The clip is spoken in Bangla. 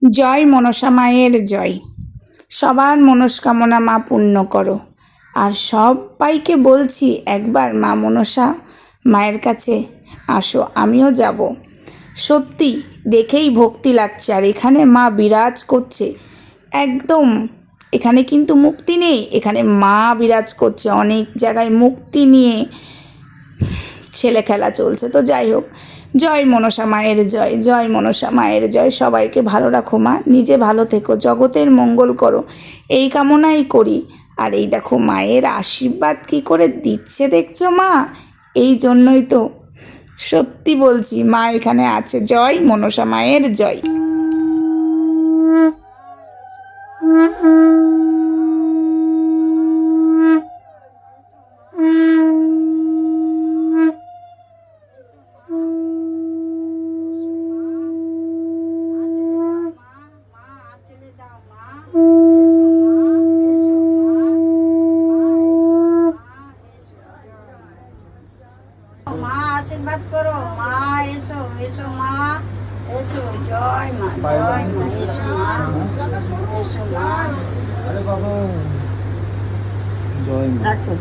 জয় মনসা মায়ের জয়। সবার মনস্কামনা মা পূর্ণ করো। আর সবাইকে বলছি একবার মা মনসা মায়ের কাছে আসো, আমিও যাব। সত্যি দেখেই ভক্তি লাগছে। আর এখানে মা বিরাজ করছে একদম। এখানে কিন্তু মুক্তি নেই, এখানে মা বিরাজ করছে। অনেক জায়গায় মুক্তি নিয়ে ছেলে খেলা চলছে। তো যাই হোক, জয় মনসা মায়ের জয়, জয় মনসা মায়ের জয়। সবাইকে ভালো রাখো মা, নিজে ভালো থেকো, জগতের মঙ্গল করো, এই কামনাই করি। আর এই দেখো মায়ের আশীর্বাদ কি করে দিচ্ছে দেখছো মা, এই জন্যই তো সত্যি বলছি মা এখানে আছে। জয় মনসা মায়ের জয়। মা আশীর্বাদ করো, মা এসো এসো মা এসো, জয় মা জয় মা, এসো মা এসো মা। জয় মা। রাখো।